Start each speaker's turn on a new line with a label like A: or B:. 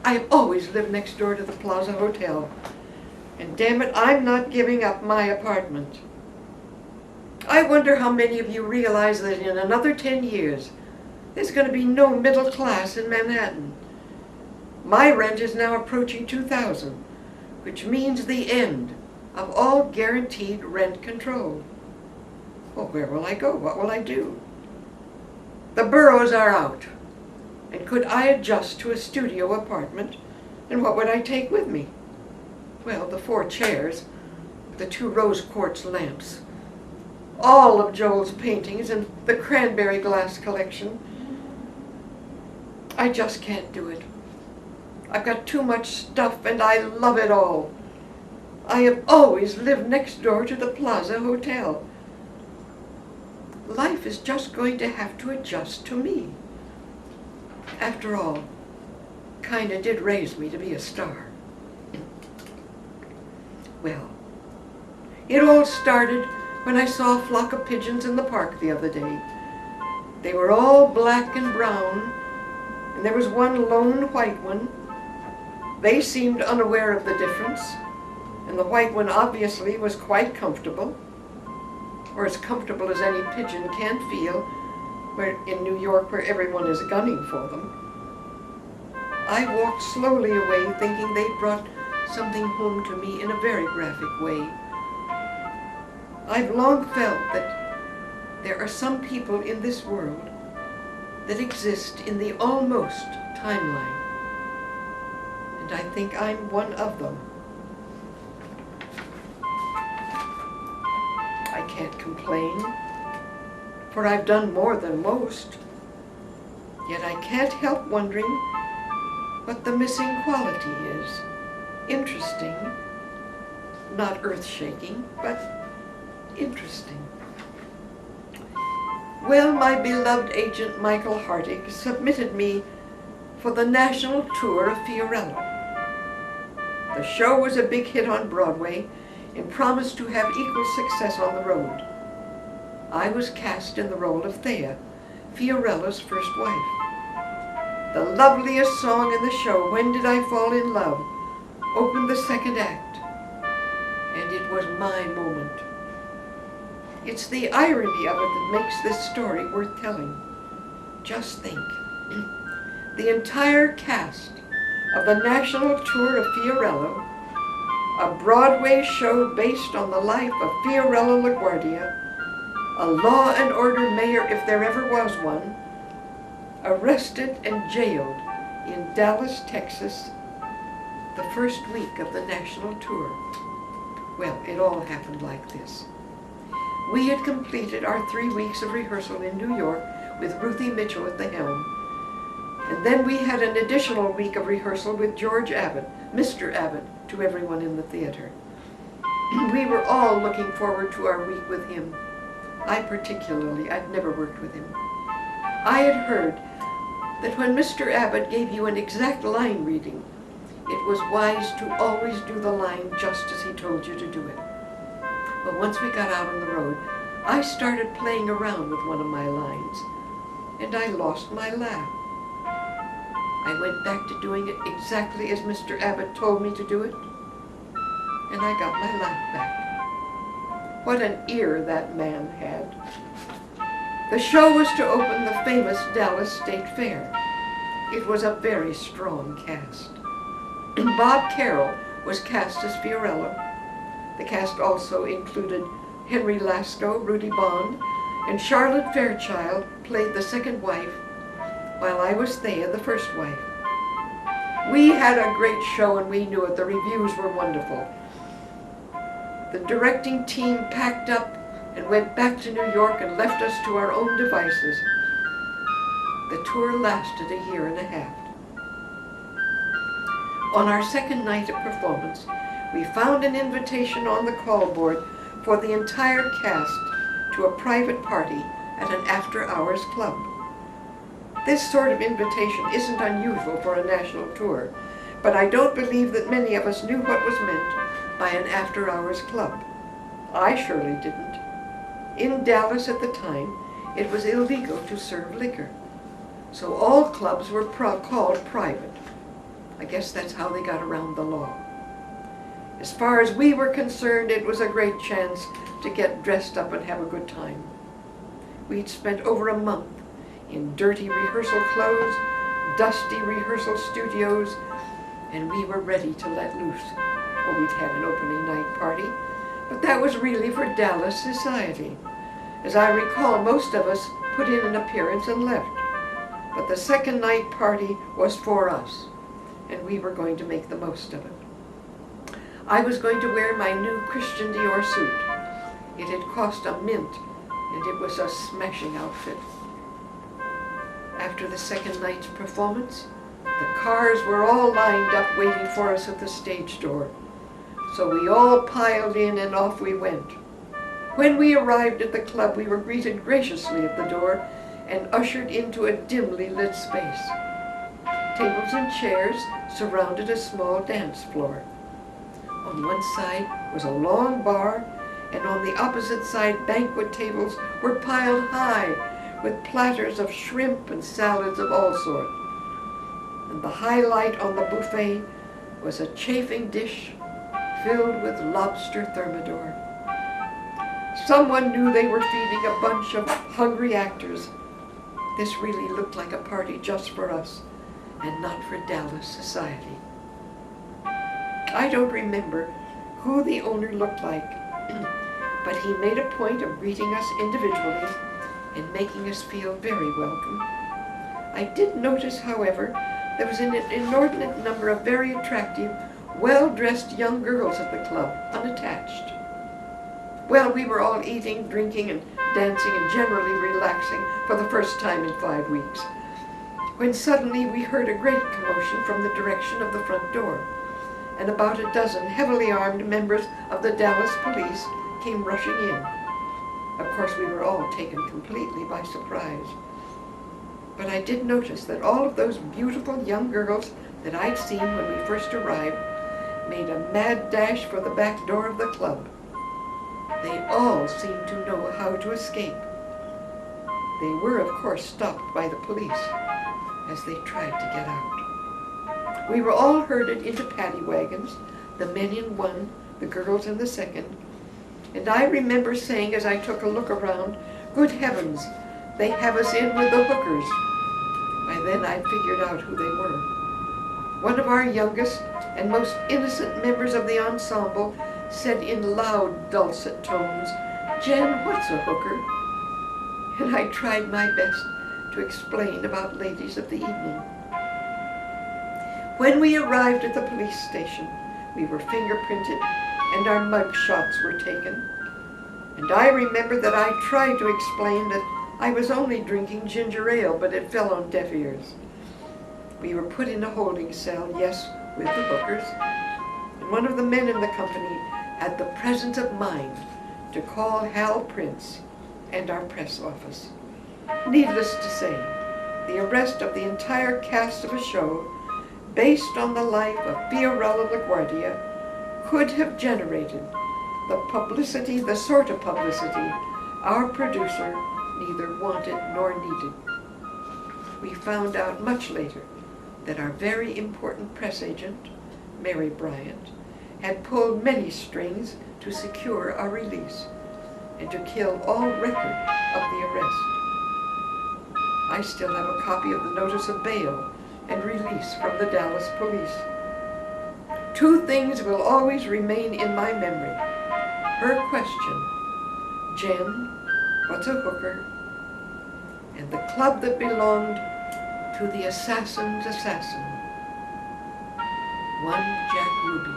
A: I've always lived next door to the Plaza Hotel. And damn it, I'm not giving up my apartment. I wonder how many of you realize that in another 10 years, there's going to be no middle class in Manhattan. My rent is now approaching $2,000, which means the end of all guaranteed rent control. Well, where will I go? What will I do? The boroughs are out. And could I adjust to a studio apartment? And what would I take with me? Well, the 4 chairs, the 2 rose quartz lamps, all of Joel's paintings, and the cranberry glass collection. I just can't do it. I've got too much stuff and I love it all. I have always lived next door to the Plaza Hotel. Life is just going to have to adjust to me. After all, kinda did raise me to be a star. Well, it all started when I saw a flock of pigeons in the park the other day. They were all black and brown, and there was one lone white one. They seemed unaware of the difference, and the white one obviously was quite comfortable, or as comfortable as any pigeon can feel in New York where everyone is gunning for them. I walked slowly away thinking they brought something home to me in a very graphic way. I've long felt that there are some people in this world that exist in the almost timeline, and I think I'm one of them. I can't complain, for I've done more than most, yet I can't help wondering what the missing quality is. Interesting, not earth-shaking, but interesting. Well, my beloved agent Michael Hartig submitted me for the national tour of Fiorello. The show was a big hit on Broadway and promised to have equal success on the road. I was cast in the role of Thea, Fiorello's first wife. The loveliest song in the show, When Did I Fall in Love, opened the second act, and it was my moment. It's the irony of it that makes this story worth telling. Just think, the entire cast of the national tour of Fiorello, a Broadway show based on the life of Fiorello LaGuardia, a law and order mayor if there ever was one, arrested and jailed in Dallas, Texas, the first week of the national tour. Well, it all happened like this. We had completed our 3 weeks of rehearsal in New York with Ruthie Mitchell at the helm. And then we had an additional week of rehearsal with George Abbott, Mr. Abbott, to everyone in the theater. We were all looking forward to our week with him. I particularly, I'd never worked with him. I had heard that when Mr. Abbott gave you an exact line reading, it was wise to always do the line just as he told you to do it. But once we got out on the road, I started playing around with one of my lines, and I lost my laugh. I went back to doing it exactly as Mr. Abbott told me to do it, and I got my laugh back. What an ear that man had. The show was to open the famous Dallas State Fair. It was a very strong cast. Bob Carroll was cast as Fiorello. The cast also included Henry Lasco, Rudy Bond, and Charlotte Fairchild played the second wife, while I was Thea, the first wife. We had a great show and we knew it. The reviews were wonderful. The directing team packed up and went back to New York and left us to our own devices. The tour lasted a year and a half. On our second night of performance, we found an invitation on the call board for the entire cast to a private party at an after-hours club. This sort of invitation isn't unusual for a national tour, but I don't believe that many of us knew what was meant by an after-hours club. I surely didn't. In Dallas at the time, it was illegal to serve liquor, so all clubs were called private. I guess that's how they got around the law. As far as we were concerned, it was a great chance to get dressed up and have a good time. We'd spent over a month in dirty rehearsal clothes, dusty rehearsal studios, and we were ready to let loose. Well, we'd had an opening night party, but that was really for Dallas society. As I recall, most of us put in an appearance and left. But the second night party was for us, and we were going to make the most of it. I was going to wear my new Christian Dior suit. It had cost a mint, and it was a smashing outfit. After the second night's performance, the cars were all lined up waiting for us at the stage door. So we all piled in and off we went. When we arrived at the club, we were greeted graciously at the door and ushered into a dimly lit space. Tables and chairs surrounded a small dance floor. On one side was a long bar, and on the opposite side banquet tables were piled high with platters of shrimp and salads of all sorts. And the highlight on the buffet was a chafing dish filled with lobster thermidor. Someone knew they were feeding a bunch of hungry actors. This really looked like a party just for us and not for Dallas society. I don't remember who the owner looked like, but he made a point of greeting us individually and making us feel very welcome. I did notice, however, there was an inordinate number of very attractive, well-dressed young girls at the club, unattached. Well, we were all eating, drinking, and dancing and generally relaxing for the first time in 5 weeks, when suddenly we heard a great commotion from the direction of the front door, and about a dozen heavily armed members of the Dallas police came rushing in. Of course, we were all taken completely by surprise. But I did notice that all of those beautiful young girls that I'd seen when we first arrived made a mad dash for the back door of the club. They all seemed to know how to escape. They were, of course, stopped by the police as they tried to get out. We were all herded into paddy wagons, the men in one, the girls in the second, and I remember saying as I took a look around, "Good heavens, they have us in with the hookers." By then I figured out who they were. One of our youngest and most innocent members of the ensemble said in loud, dulcet tones, "Jen, what's a hooker?" And I tried my best to explain about ladies of the evening. When we arrived at the police station, we were fingerprinted and our mug shots were taken. And I remember that I tried to explain that I was only drinking ginger ale, but it fell on deaf ears. We were put in a holding cell, yes, with the hookers, and one of the men in the company had the presence of mind to call Hal Prince and our press office. Needless to say, the arrest of the entire cast of a show based on the life of Fiorella LaGuardia could have generated the publicity, the sort of publicity our producer neither wanted nor needed. We found out much later that our very important press agent, Mary Bryant, had pulled many strings to secure our release and to kill all record of the arrest. I still have a copy of the notice of bail and release from the Dallas police. 2 things will always remain in my memory. Her question, "Jen, what's a hooker?" and the club that belonged to the assassin's assassin, one Jack Ruby.